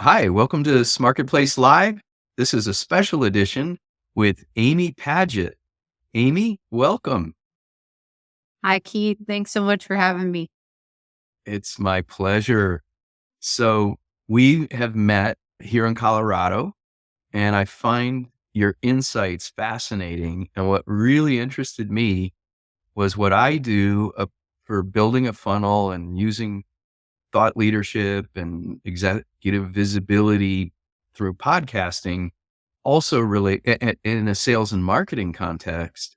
Hi, welcome to SmarketPlace Live. This is a special edition with Amy Pagett. Amy, welcome. Hi, Keith. Thanks so much for having me. It's my pleasure. So, we have met here in Colorado, and I find your insights fascinating. And what really interested me was what I do for building a funnel and using thought leadership and executive visibility through podcasting also relate in a sales and marketing context.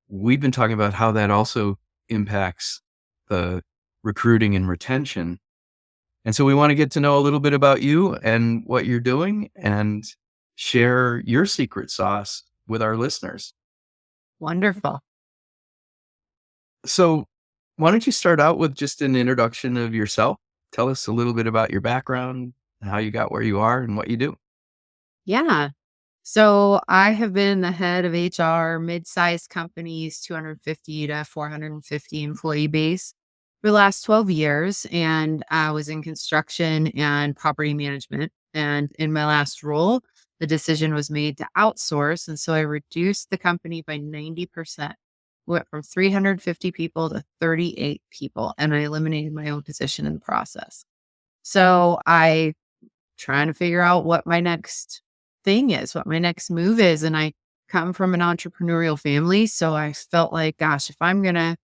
We've been talking about how that also impacts the recruiting and retention. And so we want to get to know a little bit about you and what you're doing and share your secret sauce with our listeners. Wonderful. So why don't you start out with just an introduction of yourself? Tell us a little bit about your background, how you got where you are and what you do. Yeah. So I have been the head of HR, mid-sized companies, 250 to 450 employee base for the last 12 years. And I was in construction and property management. And in my last role, the decision was made to outsource. And so I reduced the company by 90%. Went from 350 people to 38 people, and I eliminated my own position in the process. So I trying to figure out what my next thing is, what my next move is. And I come from an entrepreneurial family. So I felt like, gosh, if I'm going to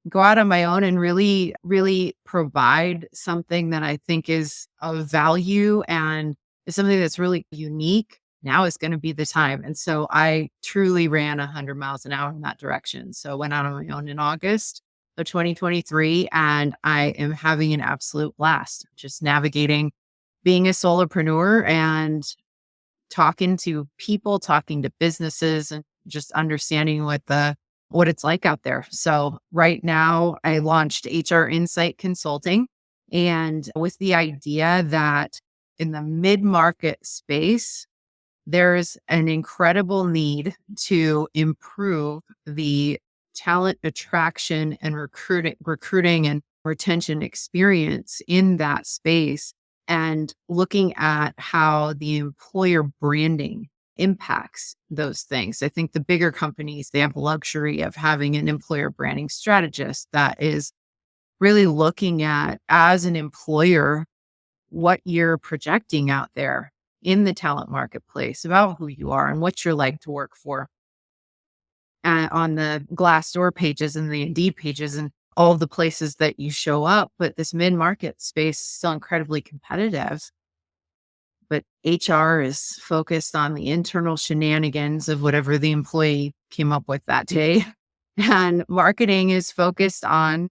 go out on my own and really, really provide something that I think is of value and is something that's really unique, now is going to be the time. And so I truly ran 100 miles an hour in that direction. So I went out on my own in August of 2023, and I am having an absolute blast just navigating being a solopreneur and talking to people, talking to businesses, and just understanding what it's like out there. So right now I launched HR Insight Consulting, and with the idea that in the mid-market space, there's an incredible need to improve the talent attraction and recruiting and retention experience in that space, and looking at how the employer branding impacts those things. I think the bigger companies, they have the luxury of having an employer branding strategist that is really looking at, as an employer, what you're projecting out there in the talent marketplace about who you are and what you're like to work for, on the Glassdoor pages and the Indeed pages and all the places that you show up. But this mid-market space is still incredibly competitive. But HR is focused on the internal shenanigans of whatever the employee came up with that day. And marketing is focused on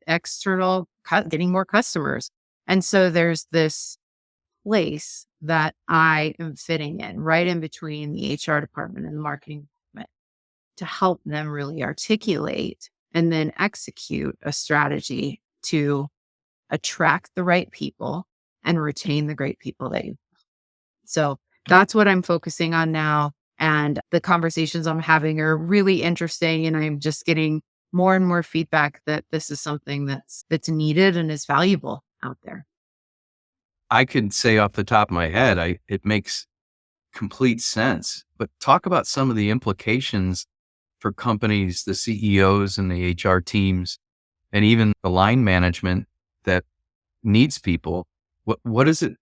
external, getting more customers. And so there's this place that I am fitting in, right in between the HR department and the marketing department, to help them really articulate and then execute a strategy to attract the right people and retain the great people so that's what I'm focusing on now. And the conversations I'm having are really interesting. And I'm just getting more and more feedback that this is something that's needed and is valuable out there. I could say off the top of my head, it makes complete sense. But talk about some of the implications for companies, the CEOs and the HR teams, and even the line management that needs people. What does it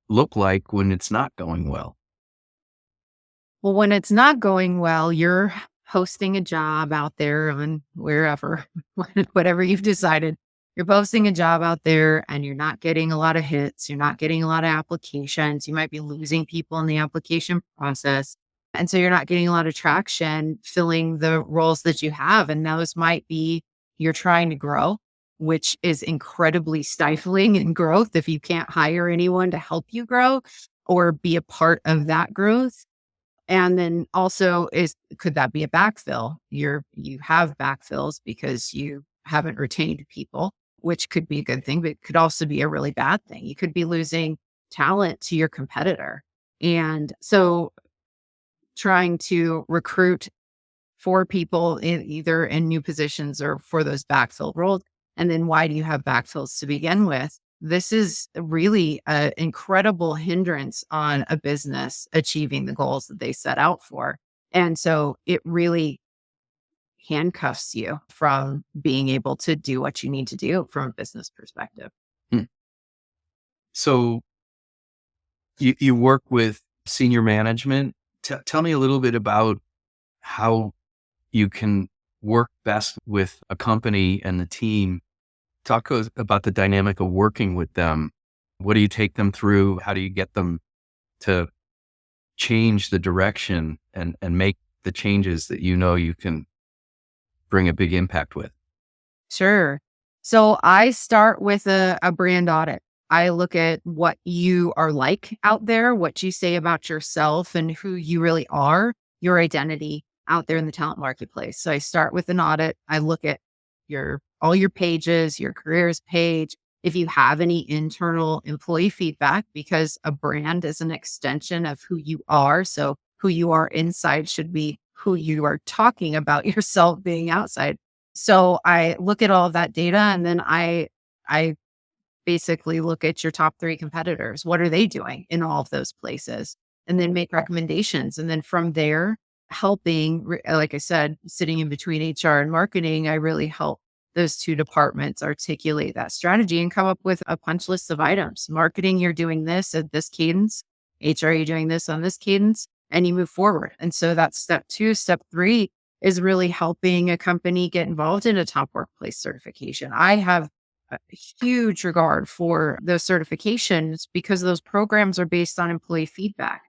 look like when it's not going well? Well, when it's not going well, you're posting a job out there on wherever, whatever you've decided. You're posting a job out there and you're not getting a lot of hits. You're not getting a lot of applications. You might be losing people in the application process. And so you're not getting a lot of traction filling the roles that you have. And those might be, you're trying to grow, which is incredibly stifling in growth if you can't hire anyone to help you grow or be a part of that growth. And then also, could that be a backfill? You have backfills because you haven't retained people, which could be a good thing, but it could also be a really bad thing. You could be losing talent to your competitor. And so trying to recruit for people either in new positions or for those backfill roles. And then why do you have backfills to begin with? this is really an incredible hindrance on a business achieving the goals that they set out for. And so it really handcuffs you from being able to do what you need to do from a business perspective. Hmm. So you work with senior management. Tell me a little bit about how you can work best with a company and the team. Talk about the dynamic of working with them. What do you take them through? How do you get them to change the direction and make the changes that you can bring a big impact with? Sure. So I start with a brand audit. I look at what you are like out there, what you say about yourself and who you really are, your identity out there in the talent marketplace. So I start with an audit. I look at all your pages, your careers page, if you have any internal employee feedback, because a brand is an extension of who you are. So who you are inside should be who you are talking about yourself being outside. So I look at all of that data and then I basically look at your top 3 competitors. What are they doing in all of those places? And then make recommendations. And then from there, like I said, sitting in between HR and marketing, I really help those 2 departments articulate that strategy and come up with a punch list of items. Marketing, you're doing this at this cadence. HR, you're doing this on this cadence, and you move forward. And so that's step 2. Step 3 is really helping a company get involved in a top workplace certification. I have a huge regard for those certifications because those programs are based on employee feedback.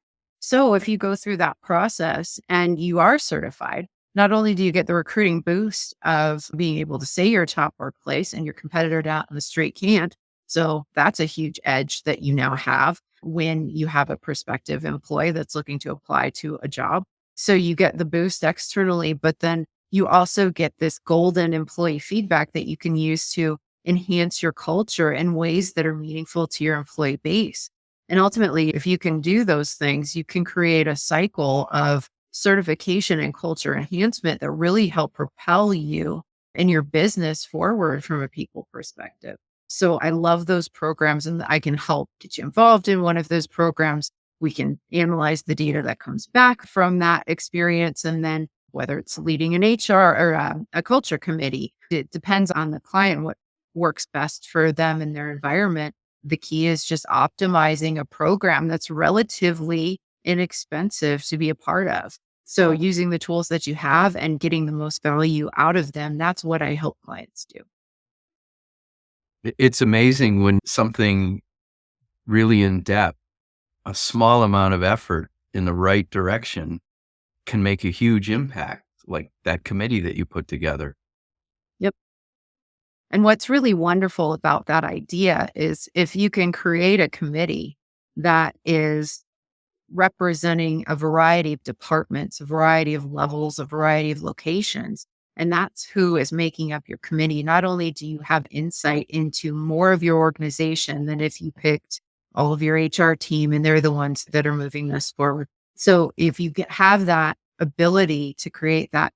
So if you go through that process and you are certified, not only do you get the recruiting boost of being able to say you're a top workplace and your competitor down the street can't. So that's a huge edge that you now have when you have a prospective employee that's looking to apply to a job. So you get the boost externally, but then you also get this golden employee feedback that you can use to enhance your culture in ways that are meaningful to your employee base. And ultimately, if you can do those things, you can create a cycle of certification and culture enhancement that really help propel you and your business forward from a people perspective. So I love those programs and I can help get you involved in one of those programs. We can analyze the data that comes back from that experience. And then whether it's leading an HR or a culture committee, it depends on the client, what works best for them and their environment. The key is just optimizing a program that's relatively inexpensive to be a part of. So using the tools that you have and getting the most value out of them, that's what I help clients do. It's amazing when something really in depth, a small amount of effort in the right direction can make a huge impact, like that committee that you put together. Yep. And what's really wonderful about that idea is if you can create a committee that is representing a variety of departments, a variety of levels, a variety of locations, and that's who is making up your committee. Not only do you have insight into more of your organization than if you picked all of your HR team and they're the ones that are moving this forward. So if you have that ability to create that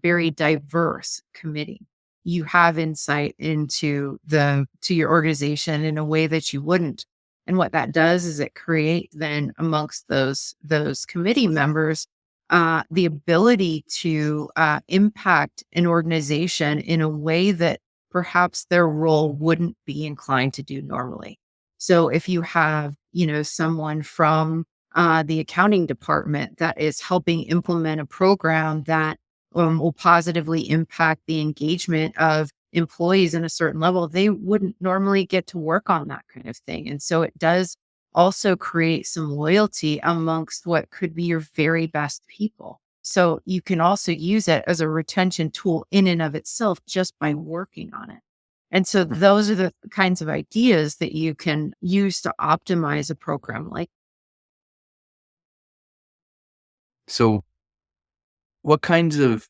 very diverse committee, you have insight into to your organization in a way that you wouldn't. And what that does is it creates then amongst those committee members the ability to impact an organization in a way that perhaps their role wouldn't be inclined to do normally. So if you have, someone from the accounting department that is helping implement a program that will positively impact the engagement of employees in a certain level, they wouldn't normally get to work on that kind of thing. And so it does also create some loyalty amongst what could be your very best people. So you can also use it as a retention tool in and of itself just by working on it. And so those are the kinds of ideas that you can use to optimize a program like. So what kinds of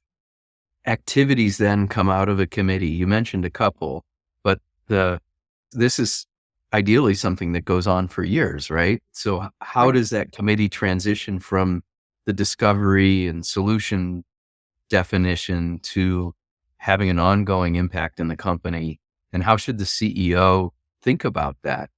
activities then come out of a committee? You mentioned a couple, but this is ideally something that goes on for years, right? So how Right. does that committee transition from the discovery and solution definition to having an ongoing impact in the company? And how should the CEO think about that?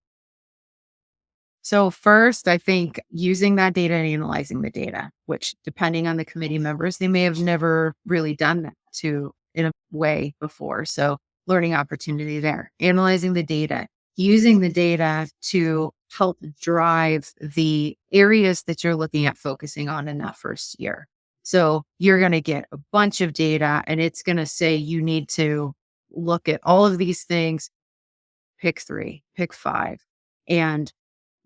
So first, I think using that data and analyzing the data, which depending on the committee members, they may have never really done that to in a way before. So learning opportunity there, analyzing the data, using the data to help drive the areas that you're looking at focusing on in that first year. So you're going to get a bunch of data and it's going to say you need to look at all of these things, pick three, pick five, and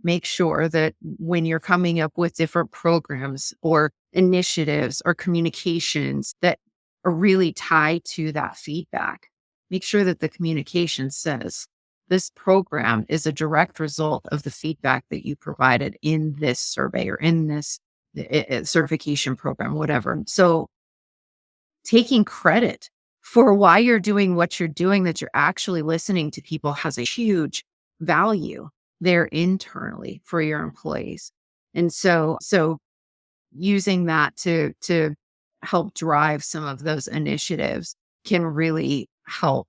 make sure that when you're coming up with different programs or initiatives or communications that are really tied to that feedback, make sure that the communication says this program is a direct result of the feedback that you provided in this survey or in this certification program, whatever. So taking credit for why you're doing what you're doing, that you're actually listening to people has a huge value there internally for your employees. And so using that to help drive some of those initiatives can really help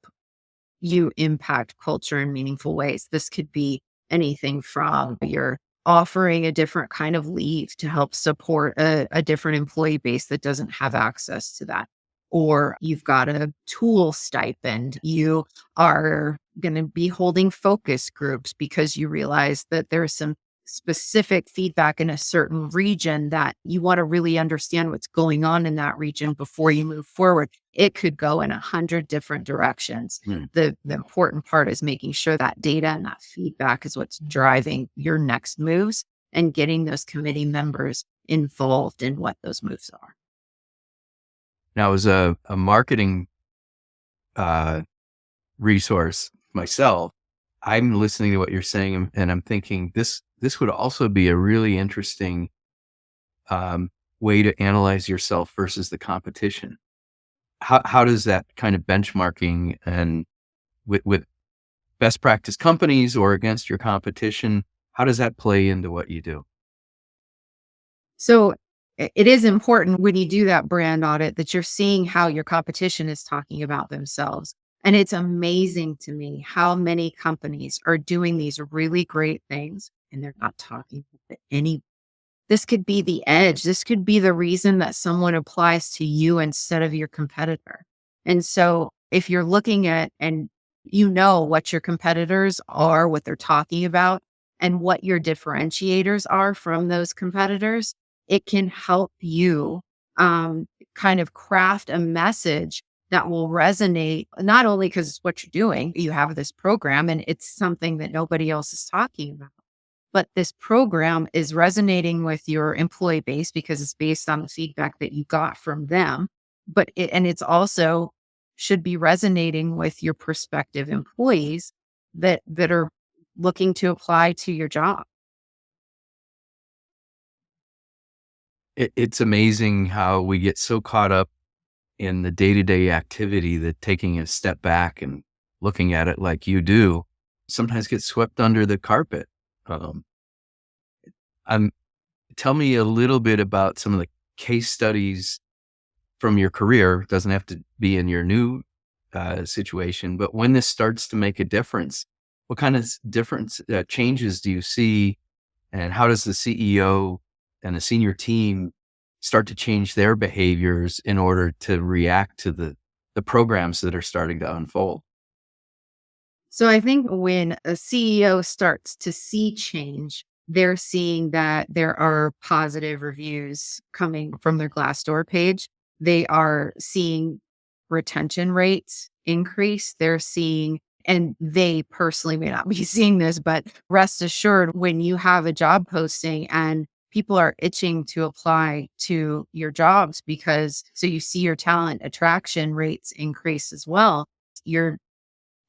you impact culture in meaningful ways. This could be anything from you're offering a different kind of leave to help support a different employee base that doesn't have access to that. Or you've got a tool stipend. You are going to be holding focus groups because you realize that there's some specific feedback in a certain region that you want to really understand what's going on in that region before you move forward. It could go in 100 different directions. Hmm. The important part is making sure that data and that feedback is what's driving your next moves and getting those committee members involved in what those moves are. Now, as a marketing uh, resource myself, I'm listening to what you're saying and I'm thinking this would also be a really interesting way to analyze yourself versus the competition. How does that kind of benchmarking and with best practice companies or against your competition, how does that play into what you do? So it is important when you do that brand audit that you're seeing how your competition is talking about themselves. And it's amazing to me how many companies are doing these really great things and they're not talking to any. This could be the edge. This could be the reason that someone applies to you instead of your competitor. And so if you're looking at and you know what your competitors are, what they're talking about, and what your differentiators are from those competitors, it can help you kind of craft a message that will resonate, not only because it's what you're doing, you have this program and it's something that nobody else is talking about, but this program is resonating with your employee base because it's based on the feedback that you got from them. And it's also should be resonating with your prospective employees that are looking to apply to your job. It's amazing how we get so caught up in the day-to-day activity that taking a step back and looking at it like you do sometimes gets swept under the carpet. Um, um, Tell me a little bit about some of the case studies from your career. It doesn't have to be in your new situation, but when this starts to make a difference, what kind of difference changes do you see, and how does the CEO and the senior team start to change their behaviors in order to react to the programs that are starting to unfold? So I think when a CEO starts to see change, they're seeing that there are positive reviews coming from their Glassdoor page. They are seeing retention rates increase. They're seeing, and they personally may not be seeing this, but rest assured, when you have a job posting and people are itching to apply to your jobs because so you see your talent attraction rates increase as well. You're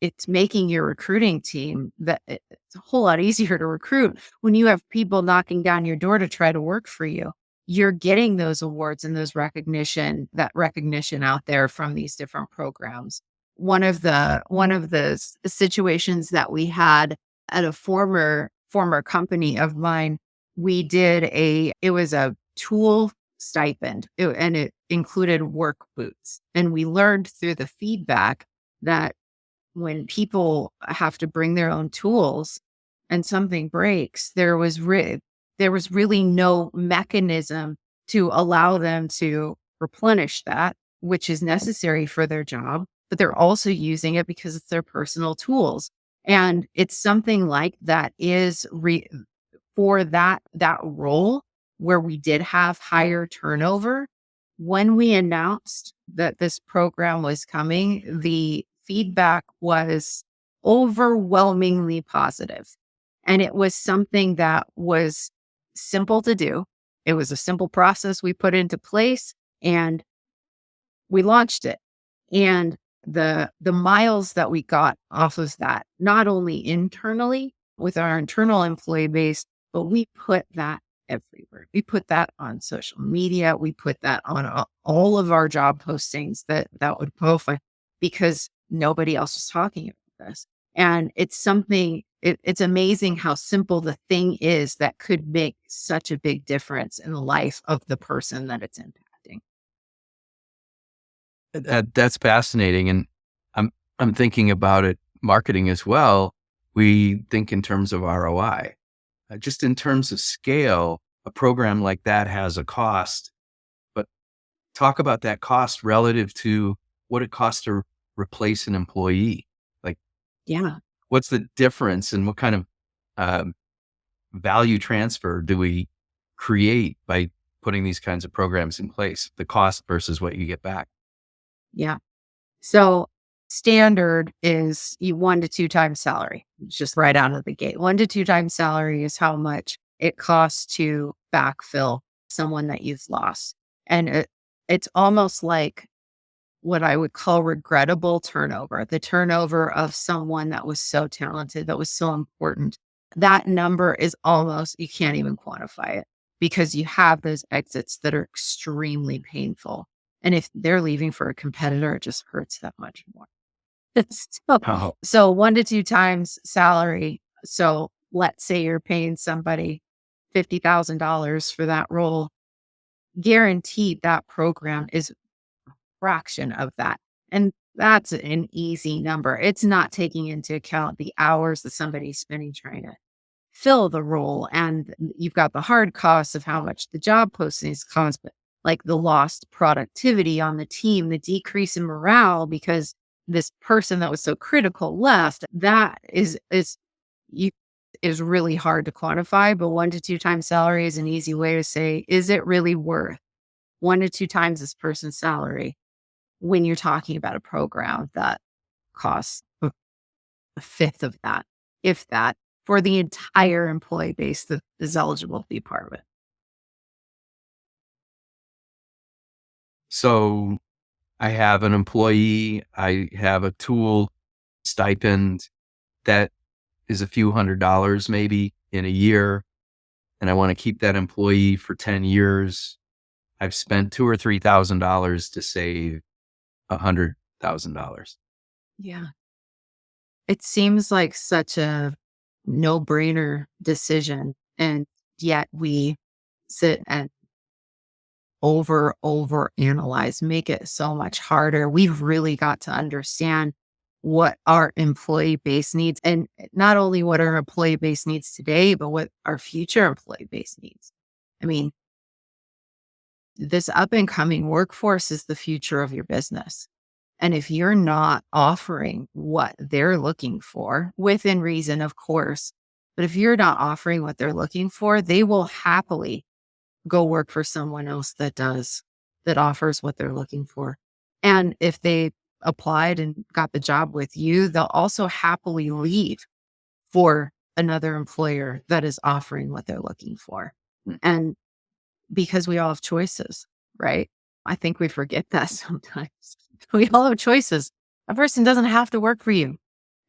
it's making your recruiting team it's a whole lot easier to recruit when you have people knocking down your door to try to work for you. You're getting those awards and that recognition out there from these different programs. One of the situations that we had at a former company of mine, we did it was a tool stipend and it included work boots. And we learned through the feedback that when people have to bring their own tools and something breaks, there was really no mechanism to allow them to replenish that, which is necessary for their job, but they're also using it because it's their personal tools. And it's something like that is for that role where we did have higher turnover. When we announced that this program was coming, the feedback was overwhelmingly positive. And it was something that was simple to do. It was a simple process we put into place and we launched it. And the miles that we got off of that, not only internally with our internal employee base, but we put that everywhere. We put that on social media. We put that on all of our job postings that would qualify because nobody else was talking about this. And it's something, it's amazing how simple the thing is that could make such a big difference in the life of the person that it's impacting. That's fascinating, and I'm thinking about it marketing as well. We think in terms of ROI. Just in terms of scale, a program like that has a cost, but talk about that cost relative to what it costs to replace an employee. Like, Yeah. what's the difference and what kind of um, value transfer do we create by putting these kinds of programs in place? The cost versus what you get back. Yeah. So standard is you 1 to 2 times salary. It's just right out of the gate. 1 to 2 times salary is how much it costs to backfill someone that you've lost. And it's almost like what I would call regrettable turnover, the turnover of someone that was so talented, that was so important. That number is almost, you can't even quantify it because you have those exits that are extremely painful. And if they're leaving for a competitor, it just hurts that much more. so, Oh, so 1 to 2 times salary. So let's say you're paying somebody $50,000 for that role. Guaranteed that program is a fraction of that. And that's an easy number. It's not taking into account the hours that somebody's spending trying to fill the role. And you've got the hard costs of how much the job postings cost, but like the lost productivity on the team, the decrease in morale because this person that was so critical left, that you is really hard to quantify. But 1 to 2 times salary is an easy way to say, is it really worth 1 to 2 times this person's salary when you're talking about a program that costs a fifth of that, if that, for the entire employee base that is eligible to be part of it? so I have an employee, I have a tool stipend that is a few $100s maybe in a year, and I want to keep that employee for 10 years. I've spent $2,000 or $3,000 to save $100,000. Yeah. It seems like such a no-brainer decision, and yet we sit and over analyze, make it so much harder. We've really got to understand what our employee base needs, and not only what our employee base needs today, but what our future employee base needs. I mean, this up and coming workforce is the future of your business. And if you're not offering what they're looking for, within reason, of course, but if you're not offering what they're looking for, they will happily go work for someone else that does, that offers what they're looking for. And if they applied and got the job with you, they'll also happily leave for another employer that is offering what they're looking for. And because we all have choices, right? I think we forget that sometimes. We all have choices. A person doesn't have to work for you.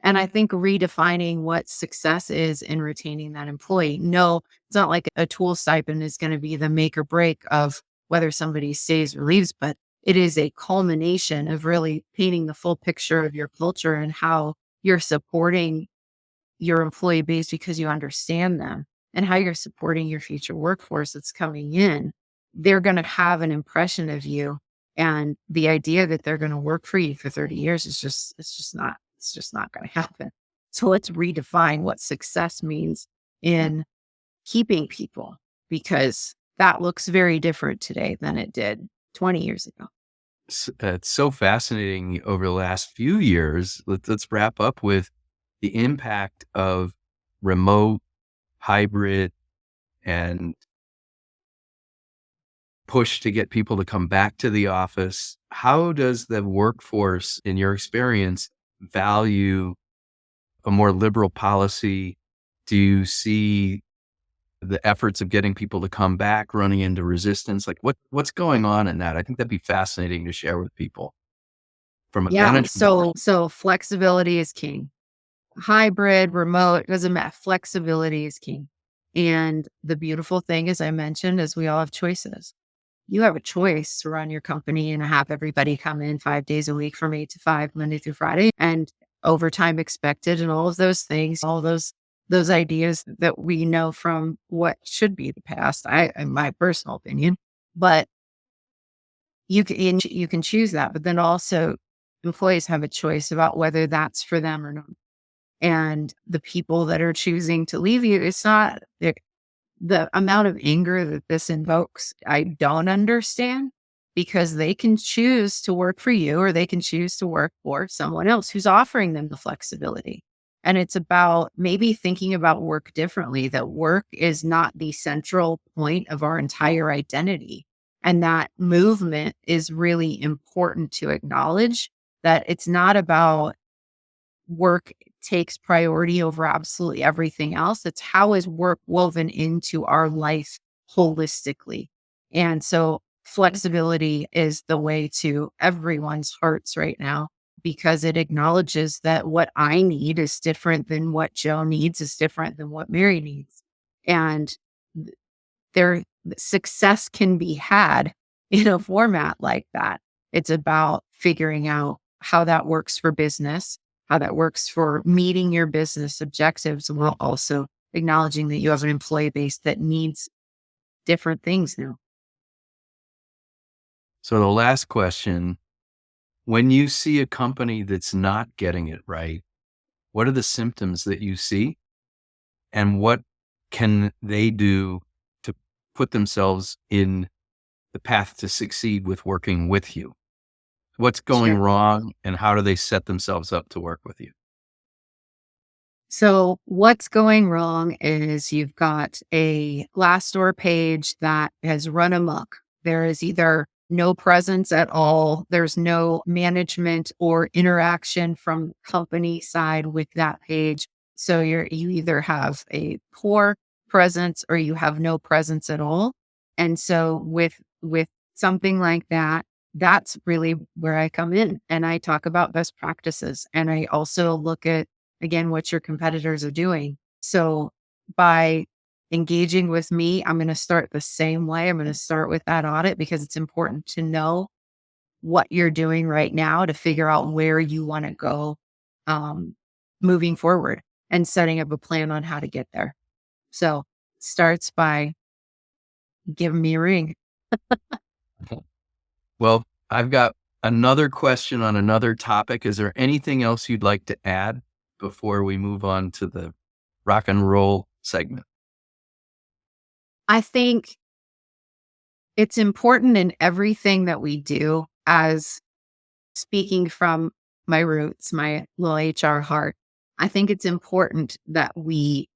And I think redefining what success is in retaining that employee. No, it's not like a tool stipend is going to be the make or break of whether somebody stays or leaves, but it is a culmination of really painting the full picture of your culture and how you're supporting your employee base because you understand them and how you're supporting your future workforce that's coming in. They're going to have an impression of you. And the idea that they're going to work for you for 30 years is just, it's just It's just not going to happen. So let's redefine what success means in keeping people, because that looks very different today than it did 20 years ago. It's so fascinating over the last few years. Let's wrap up with the impact of remote, hybrid, and push to get people to come back to the office. How does the workforce, in your experience, value a more liberal policy? Do you see the efforts of getting people to come back running into resistance? Like what's going on in that? I think that'd be fascinating to share with people from a Yeah. management. So flexibility is king. Hybrid, remote, doesn't matter. Flexibility is king. And the beautiful thing, as I mentioned, is we all have choices. You have a choice to run your company and have everybody come in 5 days a week from 8 to 5, Monday through Friday, and overtime expected, and all of those things, all those ideas that we know from what should be the past. In my personal opinion, but you can choose that, but then also employees have a choice about whether that's for them or not. And the people that are choosing to leave you, it's not the amount of anger that this invokes. I don't understand, because they can choose to work for you, or they can choose to work for someone else who's offering them the flexibility. And it's about maybe thinking about work differently, that work is not the central point of our entire identity. And that movement is really important to acknowledge, that it's not about work takes priority over absolutely everything else. It's how is work woven into our life holistically. And so flexibility is the way to everyone's hearts right now, because it acknowledges that what I need is different than what Joe needs, is different than what Mary needs. And th- their success can be had in a format like that. It's about figuring out how that works for business, how that works for meeting your business objectives, while also acknowledging that you have an employee base that needs different things now. So the last question, when you see a company that's not getting it right, what are the symptoms that you see and what can they do to put themselves in the path to succeed with working with you? What's going Sure. wrong and how do they set themselves up to work with you? So what's going wrong is you've got a Glassdoor page that has run amok. There is either no presence at all, there's no management or interaction from company side with that page. So you either have a poor presence or you have no presence at all. And so with something like that, that's really where I come in, and I talk about best practices, and I also look at, again, what your competitors are doing. So by engaging with me, I'm going to start the same way. I'm going to start with that audit, because it's important to know what you're doing right now to figure out where you want to go, um, moving forward, and setting up a plan on how to get there. So starts by giving me a ring. Well, I've got another question on another topic. Is there anything else you'd like to add before we move on to the rock and roll segment? I think it's important in everything that we do, as speaking from my roots, my little HR heart. I think it's important that we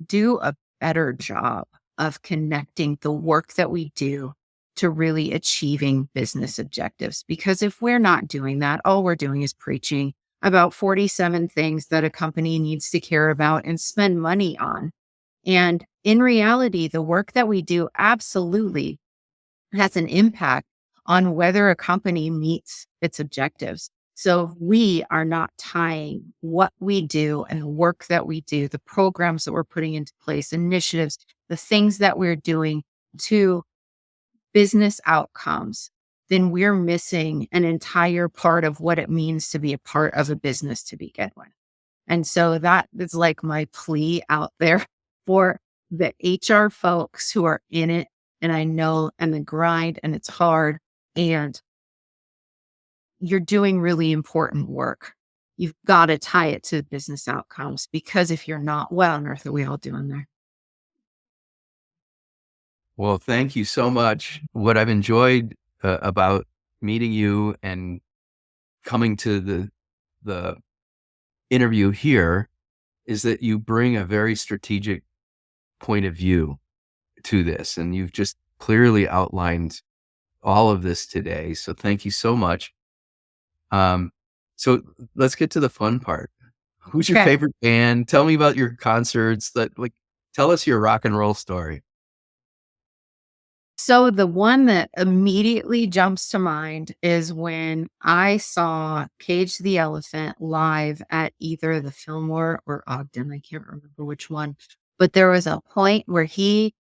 do a better job of connecting the work that we do to really achieving business objectives. Because if we're not doing that, all we're doing is preaching about 47 things that a company needs to care about and spend money on. And in reality, the work that we do absolutely has an impact on whether a company meets its objectives. So if we are not tying what we do and the work that we do, the programs that we're putting into place, initiatives, the things that we're doing to business outcomes, then we're missing an entire part of what it means to be a part of a business to begin with. And so that is like my plea out there for the HR folks who are in it. And I know, and the grind, and it's hard. And you're doing really important work. You've got to tie it to business outcomes, because if you're not, what on earth are we all doing there? Well, thank you so much. What I've enjoyed about meeting you and coming to the interview here is that you bring a very strategic point of view to this, and you've just clearly outlined all of this today. So thank you so much. Um, so let's get to the fun part. Who's your Okay. favorite band? Tell me about your concerts. Tell us your rock and roll story. So the one that immediately jumps to mind is when I saw Cage the Elephant live at either the Fillmore or Ogden. I can't remember which one, but there was a point where he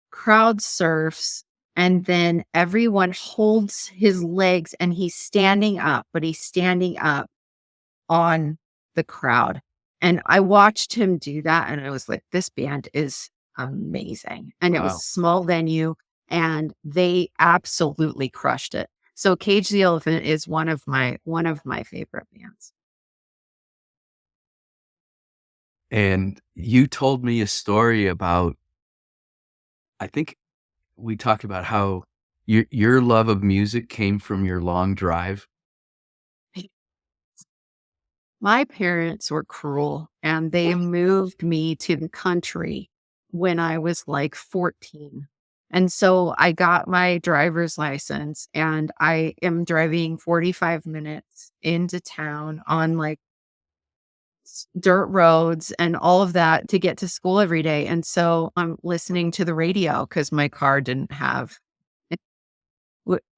crowd surfs, and then everyone holds his legs and he's standing up, but he's standing up on the crowd. And I watched him do that and I was like, this band is amazing. And it was a Wow. small venue and they absolutely crushed it. So Cage the Elephant is one of my favorite bands. And you told me a story about, I think we talked about how your love of music came from your long drive. My parents were cruel and they moved me to the country when I was like 14. And so I got my driver's license and I am driving 45 minutes into town on like dirt roads and all of that to get to school every day. And so I'm listening to the radio because my car didn't have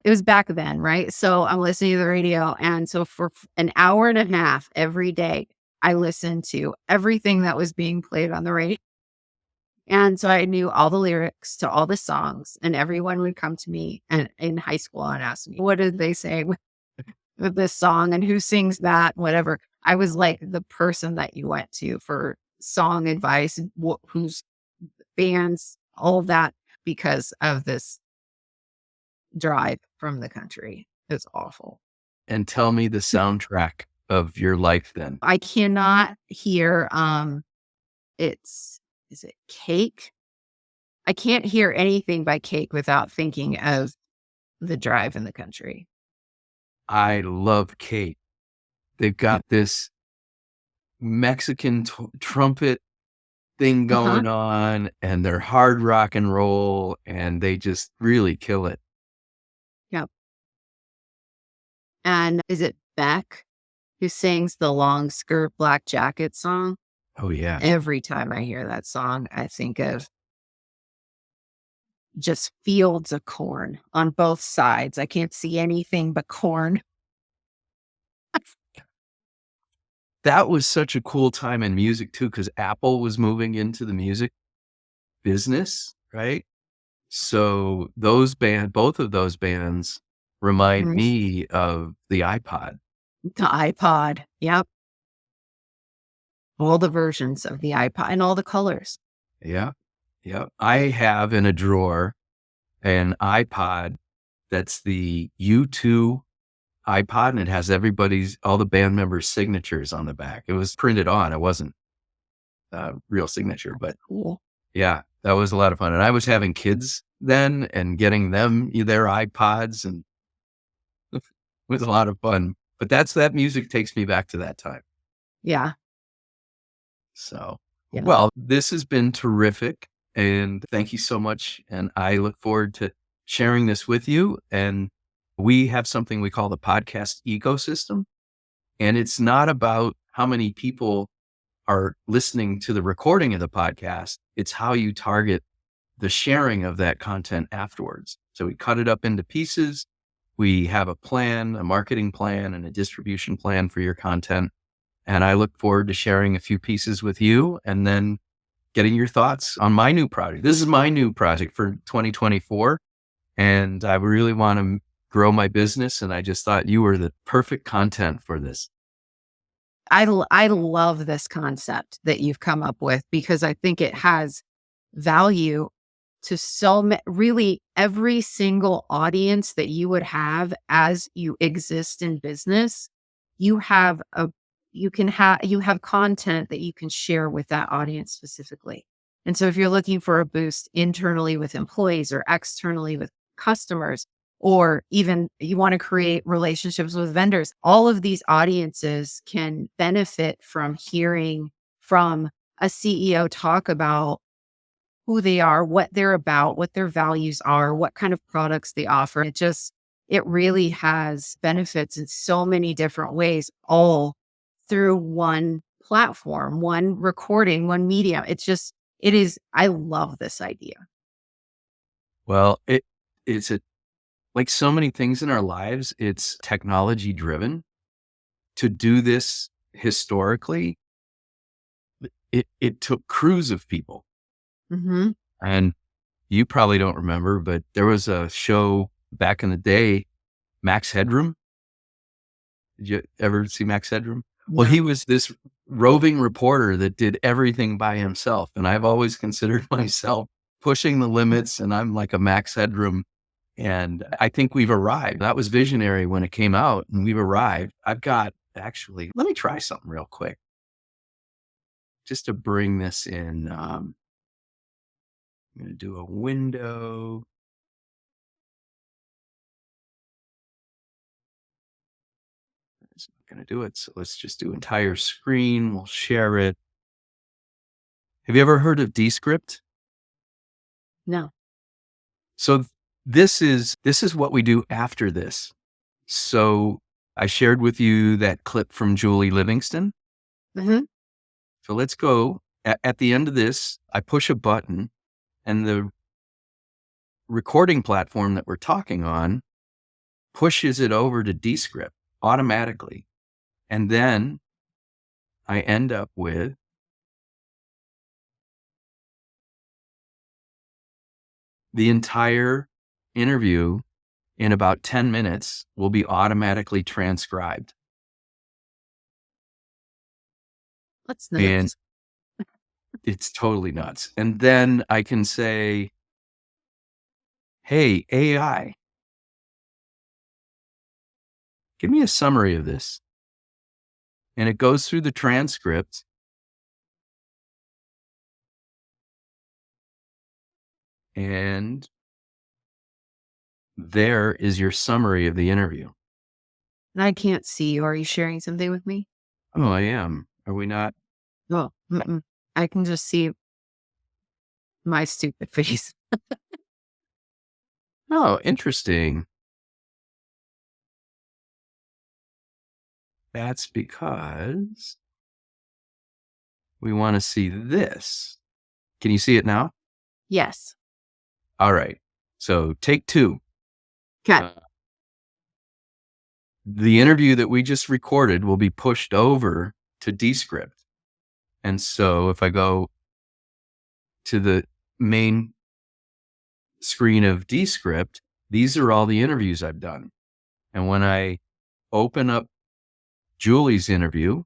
it was back then, right? So I'm listening to the radio, and so for an hour and a half every day, I listened to everything that was being played on the radio, and so I knew all the lyrics to all the songs, and everyone would come to me and in high school and ask me, "What did they say with this song, and who sings that?" Whatever. I was like the person that you went to for song advice, and whose bands, all of that, because of this drive from the country. It's awful. And tell me the soundtrack of your life then. I cannot hear, it's is it Cake? I can't hear anything by Cake without thinking of the drive in the country. I love Kate. They've got this Mexican trumpet thing Uh-huh. going on, and they're hard rock and roll, and they just really kill it. Yep. And is it Beck who sings the long skirt, black jacket song? Oh, yeah. Every time I hear that song, I think of just fields of corn on both sides. I can't see anything but corn. That was such a cool time in music too, because Apple was moving into the music business, right? So both of those bands remind Mhm. me of the iPod. The iPod. Yep. All the versions of the iPod and all the colors. Yeah. Yeah. I have in a drawer an iPod that's the U2 iPod, and it has all the band members' signatures on the back. It was printed on. It wasn't a real signature, but Cool. yeah, that was a lot of fun. And I was having kids then and getting them their iPods, and it was a lot of fun. But that music takes me back to that time. Yeah. So, Yeah. well, this has been terrific. And thank you so much. And I look forward to sharing this with you. And we have something we call the podcast ecosystem. And it's not about how many people are listening to the recording of the podcast, it's how you target the sharing of that content afterwards. So we cut it up into pieces. We have a plan, a marketing plan, and a distribution plan for your content. And I look forward to sharing a few pieces with you and then getting your thoughts on my new project. This is my new project for 2024. And I really want to grow my business. And I just thought you were the perfect content for this. I love this concept that you've come up with because I think it has value to really every single audience that you would have as you exist in business. You have a you have content that you can share with that audience specifically. And so if you're looking for a boost internally with employees or externally with customers, or even you want to create relationships with vendors, all of these audiences can benefit from hearing from a CEO talk about who they are, what they're about, what their values are, what kind of products they offer. It really has benefits in so many different ways, all through one platform, one recording, one medium. I love this idea. Well, it's like so many things in our lives, it's technology driven. To do this historically, it took crews of people. Hmm. And you probably don't remember, but there was a show back in the day, Max Headroom. Did you ever see Max Headroom? Well, No. he was this roving reporter that did everything by himself. And I've always considered myself pushing the limits, and I'm like a Max Headroom. And I think we've arrived. That was visionary when it came out, and we've arrived. I've got actually, let me try something real quick just to bring this in. I'm going to do a window. It's not going to do it. So let's just do entire screen. We'll share it. Have you ever heard of Descript? No. So this is what we do after this. So I shared with you that clip from Julie Livingston. Hmm. So let's go at the end of this. I push a button, and the recording platform that we're talking on pushes it over to Descript automatically. And then I end up with the entire interview in about 10 minutes will be automatically transcribed. That's And nuts. it's totally nuts. And then I can say, hey, AI, give me a summary of this. And it goes through the transcript, and there is your summary of the interview. And I can't see you. Are you sharing something with me? Oh, I am. Are we not? Oh, mm-mm. I can just see my stupid face. Oh, interesting. That's because we want to see this. Can you see it now? Yes. All right. So take two. Okay. Uh, the interview that we just recorded will be pushed over to Descript. And so if I go to the main screen of Descript, these are all the interviews I've done. And when I open up Julie's interview,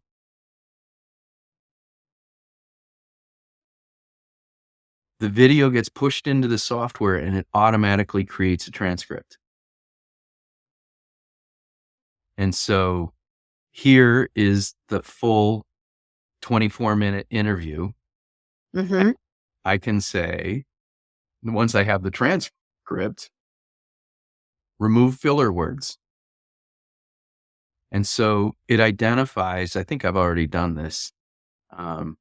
the video gets pushed into the software and it automatically creates a transcript. And so here is the full 24-minute interview. Hmm. I can say, once I have the transcript, remove filler words. And so it identifies, I think I've already done this. Um,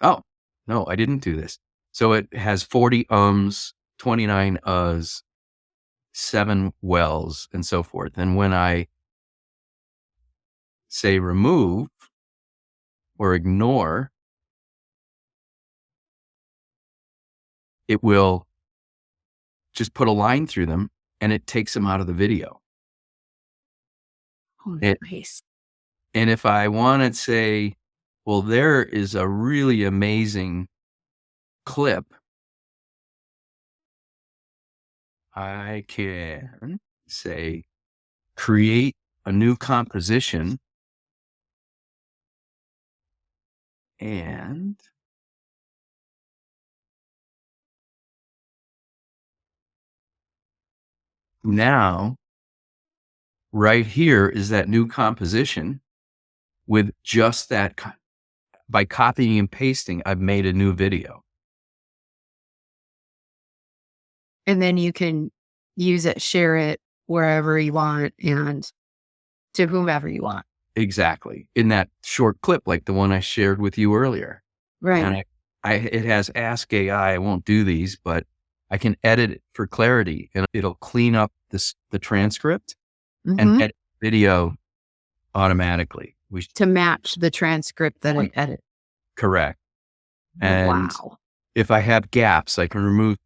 oh, no, I didn't do this. So it has 40 ums, 29 uhs, 7 wells, and so forth. And when I say remove or ignore, it will just put a line through them and it takes them out of the video. Oh, It, nice. and if I want to say, well, there is a really amazing clip, I can say, create a new composition and Now, right here is that new composition with just that. By copying and pasting, I've made a new video. And then you can use it, share it wherever you want and to whomever you want. Exactly. In that short clip, like the one I shared with you earlier. Right. And it has Ask AI. I won't do these, but I can edit it for clarity and it'll clean up the transcript and Hmm. edit video automatically. To match the transcript that I edit. Correct. And Wow. if I have gaps, I can remove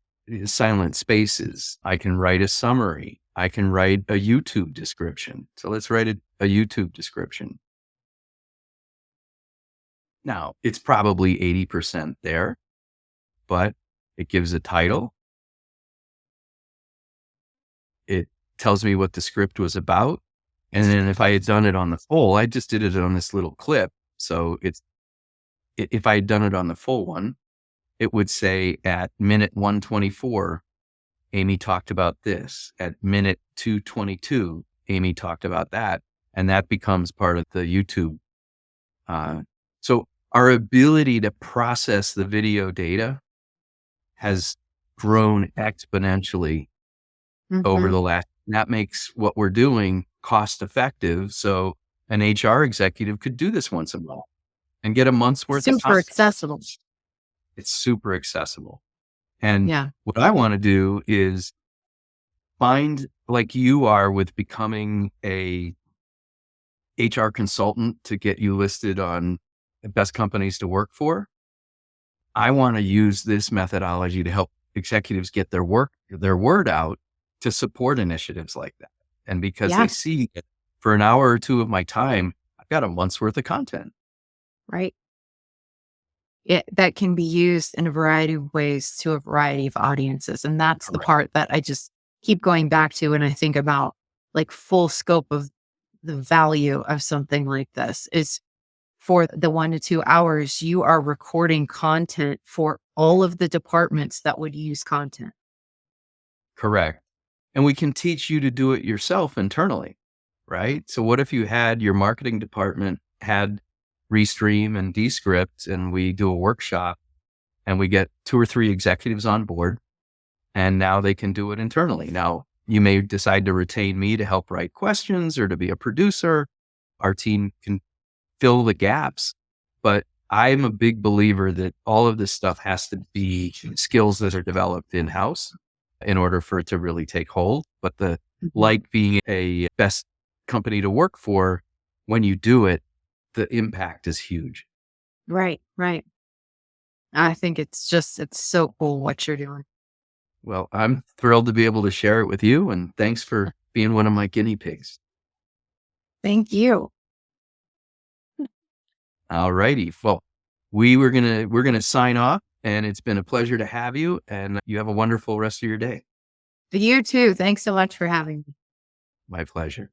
silent spaces. I can write a summary. I can write a YouTube description. So let's write a YouTube description. Now, it's probably 80% there, but it gives a title. It tells me what the script was about. And then if I had done it on the full, I just did it on this little clip. So if I had done it on the full one, it would say at minute 124, Amy talked about this. At minute 222, Amy talked about that. And that becomes part of the YouTube. So our ability to process the video data has grown exponentially over Hmm. the last, that makes what we're doing cost effective. So an HR executive could do this once a month and get a month's worth of Super content. accessible. It's super accessible. And Yeah. what I want to do is find, like you are with becoming a HR consultant to get you listed on the best companies to work for. I want to use this methodology to help executives get their word out to support initiatives like that. And because they Yeah. see it for an hour or two of my time, I've got a month's worth of content. Right. That can be used in a variety of ways to a variety of audiences. And that's the Correct. part that I just keep going back to when I think about like full scope of the value of something like this is for the 1 to 2 hours, you are recording content for all of the departments that would use content. Correct. And we can teach you to do it yourself internally, right? So what if you had your marketing department had Restream and Descript and we do a workshop and we get 2 or 3 executives on board and now they can do it internally. Now you may decide to retain me to help write questions or to be a producer. Our team can fill the gaps, but I'm a big believer that all of this stuff has to be skills that are developed in-house in order for it to really take hold. But Mhm. like being a best company to work for, when you do it, the impact is huge. Right, right. I think it's so cool what you're doing. Well, I'm thrilled to be able to share it with you. And thanks for being one of my guinea pigs. Thank you. All righty. Well, we're gonna sign off and it's been a pleasure to have you and you have a wonderful rest of your day. You too. Thanks so much for having me. My pleasure.